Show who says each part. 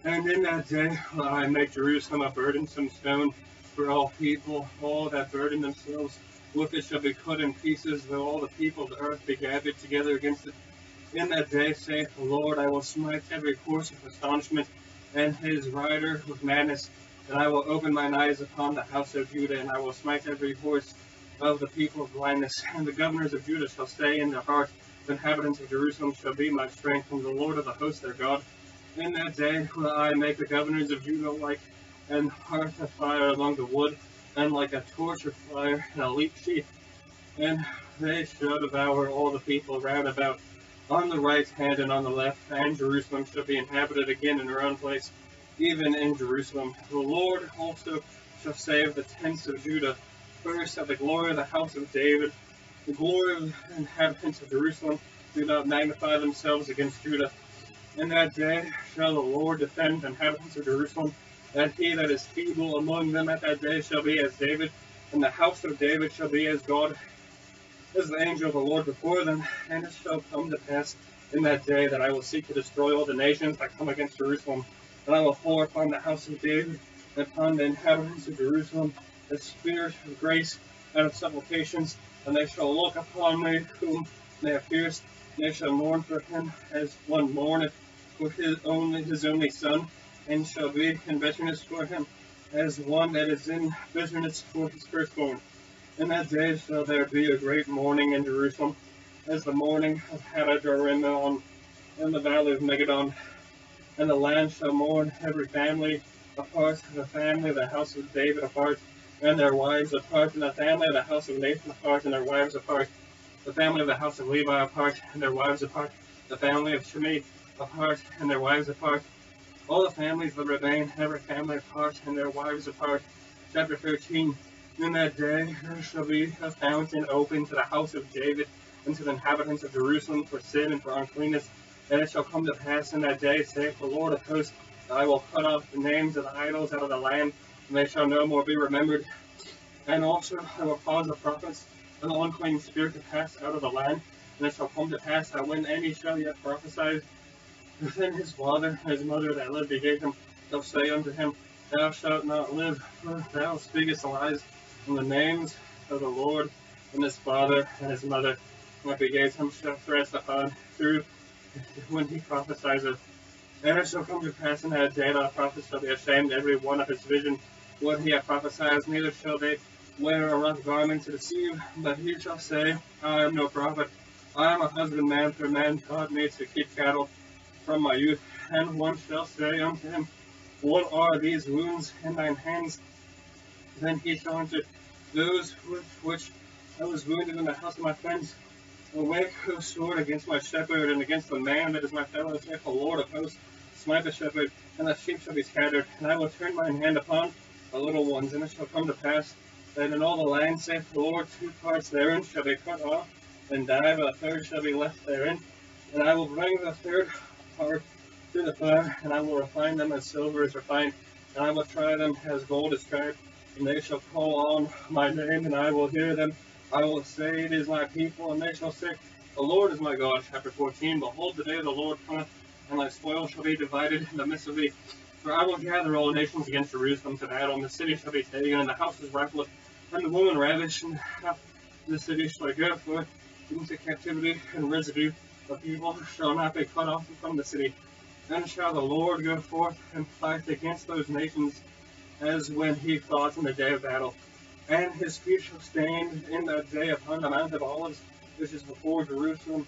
Speaker 1: And in that day will I make Jerusalem a burdensome stone for all people. All that burden themselves with it shall be cut in pieces, though all the people of the earth be gathered together against it. In that day, saith the Lord, I will smite every horse with astonishment, and his rider with madness. And I will open mine eyes upon the house of Judah, and I will smite every horse of the people of blindness. And the governors of Judah shall say in their heart, the inhabitants of Jerusalem shall be my strength, from the Lord of the hosts their God. In that day will I make the governors of Judah like an hearth of fire among the wood, and like a torch of fire in a leaf sheath. And they shall devour all the people round about, on the right hand and on the left, and Jerusalem shall be inhabited again in her own place, even in Jerusalem. The Lord also shall save the tents of Judah, first of the glory of the house of David. The glory of the inhabitants of Jerusalem do not magnify themselves against Judah. In that day shall the Lord defend the inhabitants of Jerusalem, and he that is feeble among them at that day shall be as David, and the house of David shall be as God, as the angel of the Lord before them. And it shall come to pass in that day that I will seek to destroy all the nations that come against Jerusalem, and I will pour upon the house of David and upon the inhabitants of Jerusalem the spirit of grace and of supplications, and they shall look upon me whom they have pierced, and they shall mourn for him as one mourneth for his only son, and shall be in bitterness for him, as one that is in bitterness for his firstborn. In that day shall there be a great mourning in Jerusalem, as the mourning of Hadad in the valley of Megiddon. And the land shall mourn every family apart, the family of the house of David apart, and their wives apart, and the family of the house of Nathan apart, and their wives apart, the family of the house of Levi apart, and their wives apart, the family of Shimei apart, and their wives apart, all the families that remain, every family apart, and their wives apart. Chapter 13. In that day there shall be a fountain open to the house of David, and to the inhabitants of Jerusalem for sin and for uncleanness. And it shall come to pass in that day, saith the Lord of hosts, that I will cut off the names of the idols out of the land, and they shall no more be remembered. And also I will cause the prophets and the unclean spirit to pass out of the land. And it shall come to pass that when any shall yet prophesy within his father and his mother that lived begat him, shall say unto him, Thou shalt not live, for thou speakest lies in the names of the Lord, and his father and his mother that begat him shall thrust upon through when he prophesieth. And it shall come to pass in that day that the prophet shall be ashamed every one of his vision, what he hath prophesied, neither shall they wear a rough garment to deceive, but he shall say, I am no prophet, I am a husbandman, for man taught me to keep cattle from my youth. And one shall say unto him, What are these wounds in thine hands? Then he shall answer, Those with which I was wounded in the house of my friends. Awake, O sword, against my shepherd, and against the man that is my fellow, saith the Lord of hosts. Smite the shepherd, and the sheep shall be scattered, and I will turn mine hand upon the little ones. And it shall come to pass that in all the land, saith the Lord, 2 parts therein shall be cut off, and die, but a third shall be left therein. And I will bring the third part through the fire, and I will refine them as silver is refined, and I will try them as gold is tried. And they shall call on my name, and I will hear them. I will say, It is my people, and they shall say, The Lord is my God. Chapter 14. Behold, the day of the Lord cometh, and thy spoil shall be divided in the midst of thee. For I will gather all nations against Jerusalem to battle, and the city shall be taken, and the houses rifled, and the woman ravished, and half the city shall go forth into captivity, and residue of people shall not be cut off from the city. Then shall the Lord go forth and fight against those nations, as when he fought in the day of battle. And his feet shall stand in that day upon the Mount of Olives, which is before Jerusalem,